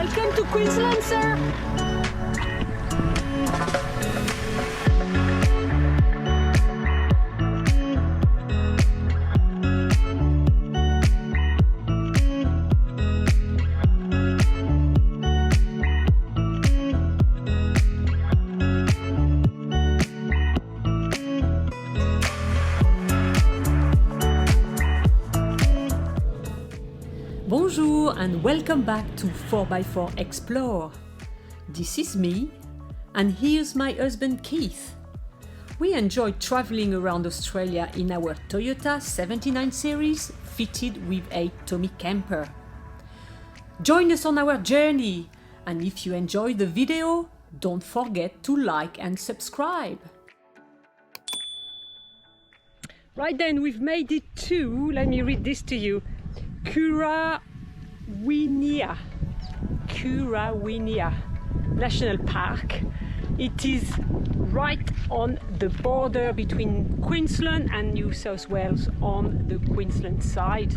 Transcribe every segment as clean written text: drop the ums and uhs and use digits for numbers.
Welcome to Queensland, sir! Bonjour and welcome back to 4x4 Explore. This is me, and here's my husband Keith. We enjoy traveling around Australia in our Toyota 79 series fitted with a Tommy camper. Join us on our journey, and if you enjoy the video, don't forget to like and subscribe. Right then, we've made it to, let me read this to you, Currawinya National Park. It is right on the border between Queensland and New South Wales on the Queensland side,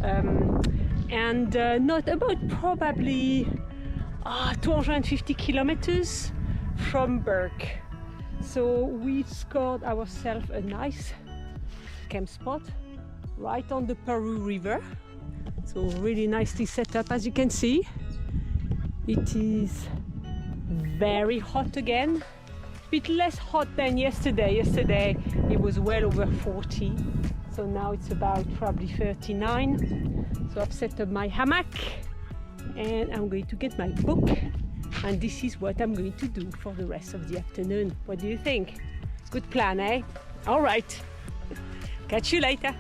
and not about probably 250 kilometers from Burke. So we scored ourselves a nice camp spot right on the Paroo River. So really nicely set up, as you can see. It is very hot again, a bit less hot than yesterday. Yesterday it was well over 40, so now it's about probably 39. So I've set up my hammock and I'm going to get my book, and this is what I'm going to do for the rest of the afternoon. What do you think? Good plan, eh? All right, catch you later.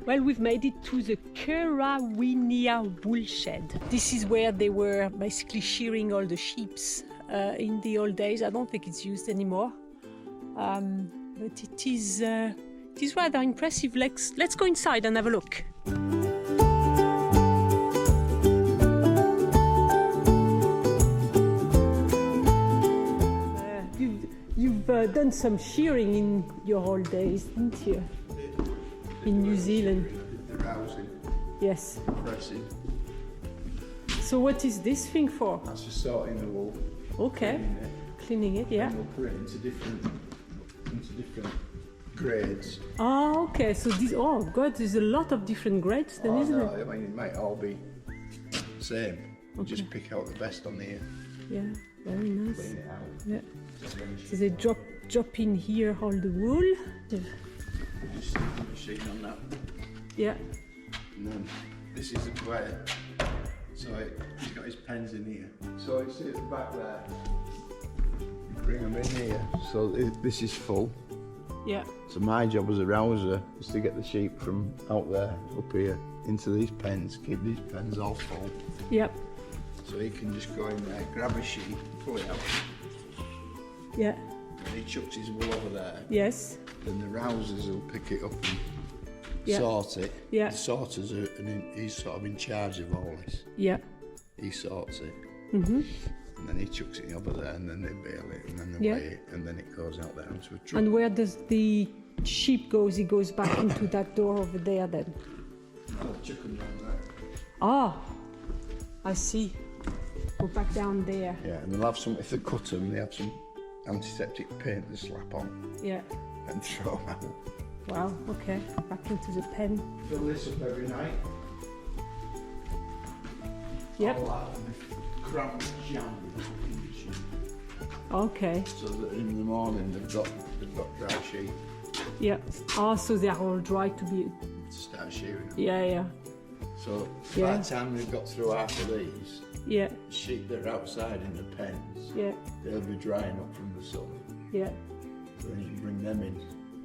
Well, we've made it to the Currawinya Woolshed. This is where they were basically shearing all the sheep in the old days. I don't think it's used anymore, but it is rather impressive. Let's go inside and have a look. You've done some shearing in your old days, didn't you? In New Zealand. The rousing. Yes. Pressing. So what is this thing for? That's just sorting the wool. Okay. Cleaning it, yeah. And we'll put it into different grades. Oh, okay. So these, oh God, there's a lot of different grades then, isn't no, it? I mean, it might all be the same. Okay. Just pick out the best on here. Yeah, very nice. Clean it out. Yeah. So they drop in here all the wool. Just stick the machine on that. Yeah. And then this is the square. So he's got his pens in here. So you see at the back there, you bring them in here. So this is full. Yeah. So my job as a rouser is to get the sheep from out there up here into these pens, keep these pens all full. Yep. So he can just go in there, grab a sheep, pull it out. Yeah. And he chucks his wool over there. Yes. Then the rousers will pick it up and Yeah. sort it. Yeah. The sorters are, and he's sort of in charge of all this. Yeah. He sorts it. Mhm. And then he chucks it over there, and then they bale it, and then they Yeah. weigh it, and then it goes out there onto a truck. And where does the sheep goes? It goes back into that door over there then. Oh, chicken down there. Ah, I see. Go back down there. Yeah, and they'll have some, if they cut them, they have some antiseptic paint to slap on Yeah. and throw them out. Wow, okay. Back into the pen. Fill this up every night. Yep. All that with cramped jam with the cooking machine. Okay. So that in the morning they've got dry sheep. Yeah. Oh, so they are all dry to be. To start shearing them. Yeah, yeah. So Yeah. by the time we've got through half of these, Yeah. the sheep that are outside in the pens, Yeah. they'll be drying up from the sun. Yeah. So then you can bring them in.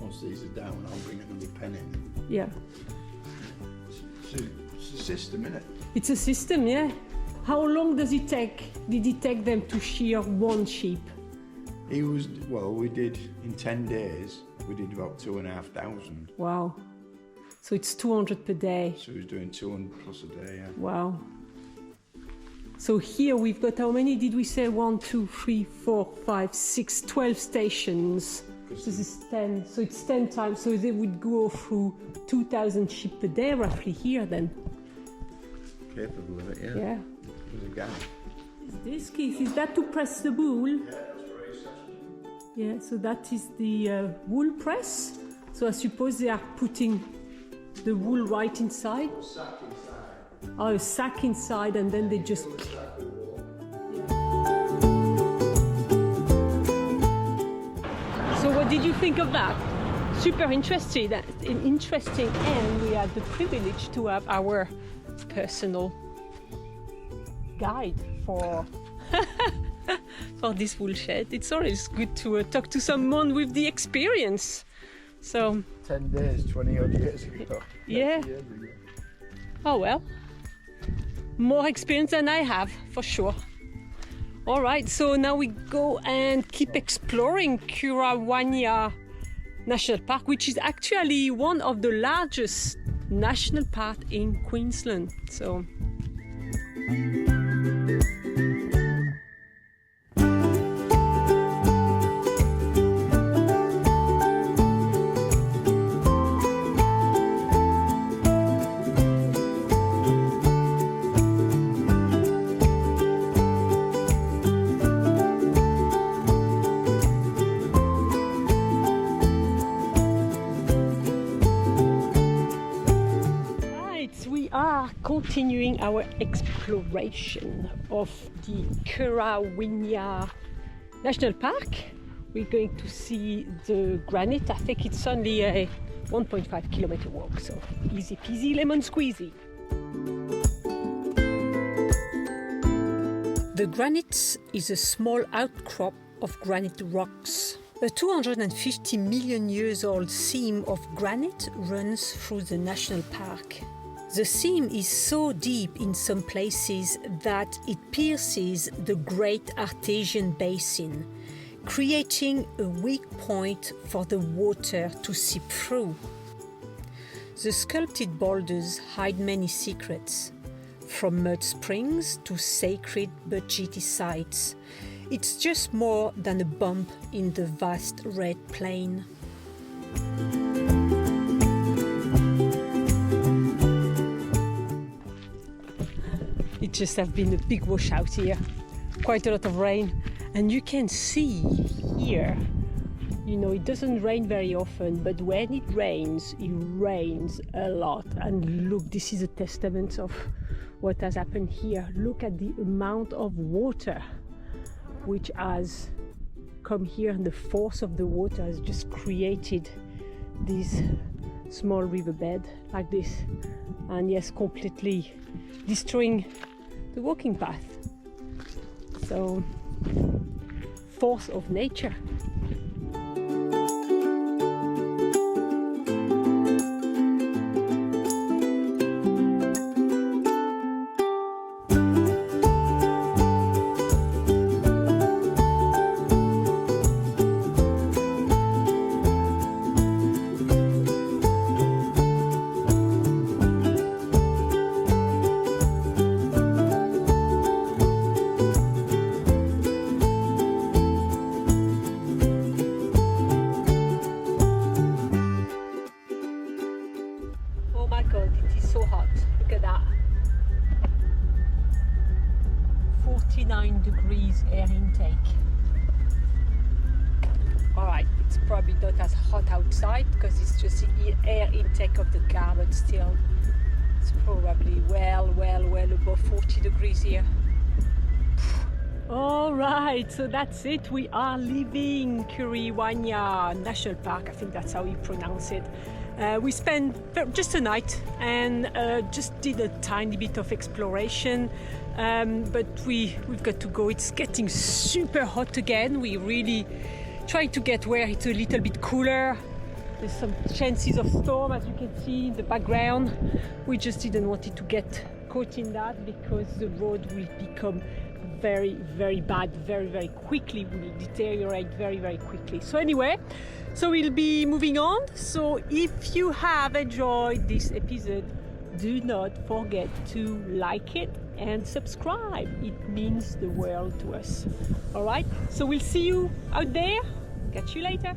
Once these are down, I'll bring another pen in. Yeah. It's a system, isn't it? It's a system, yeah. How long did it take them to shear one sheep? We did in 10 days, we did about 2,500. Wow. So it's 200 per day. So he was doing 200 plus a day, yeah. Wow. So here we've got, how many did we say? 1, 2, 3, 4, 5, 6, 12 stations. So this is 10. So it's 10 times. So they would go through 2,000 sheep per day roughly here then. Capable of it, yeah. Yeah. There's a guy. Is this, Keith? Is that to press the wool? Yeah, that's very essential. Yeah, so that is the wool press. So I suppose they are putting the wool right inside. Sack inside. Oh, a sack inside, and then they just. So what did you think of that? Super interesting, and we had the privilege to have our personal guide for for this Woolshed. It's always good to talk to someone with the experience. So 10 days, 20 odd years ago. yeah. Years ago. Oh well, more experience than I have, for sure. All right, so now we go and keep exploring Currawinya National Park, which is actually one of the largest national parks in Queensland. So. Continuing our exploration of the Currawinya National Park. We're going to see the granite. I think it's only a 1.5 kilometer walk, so easy peasy lemon squeezy. The Granites is a small outcrop of granite rocks. A 250 million years old seam of granite runs through the national park. The seam is so deep in some places that it pierces the Great Artesian Basin, creating a weak point for the water to seep through. The sculpted boulders hide many secrets, from mud springs to sacred budgety sites. It's just more than a bump in the vast red plain. It just has been a big washout here, quite a lot of rain, and you can see here, you know, it doesn't rain very often, but when it rains a lot. And look, this is a testament of what has happened here. Look at the amount of water which has come here, and the force of the water has just created this small riverbed like this, and yes, completely destroying the walking path. So, force of nature. So hot, look at that. 49 degrees air intake. Alright, it's probably not as hot outside because it's just the air intake of the car, but still it's probably well above 40 degrees here. All right, so that's it. We are leaving Currawinya National Park. I think that's how you pronounce it. We spent just a night and just did a tiny bit of exploration, but we've got to go. It's getting super hot again. We really try to get where it's a little bit cooler. There's some chances of storm, as you can see in the background. We just didn't want it to get caught in that because the road will become very, very bad very, very quickly, will deteriorate very, very quickly. So anyway, so we'll be moving on. So if you have enjoyed this episode, do not forget to like it and subscribe. It means the world to us. All right, so we'll see you out there. Catch you later.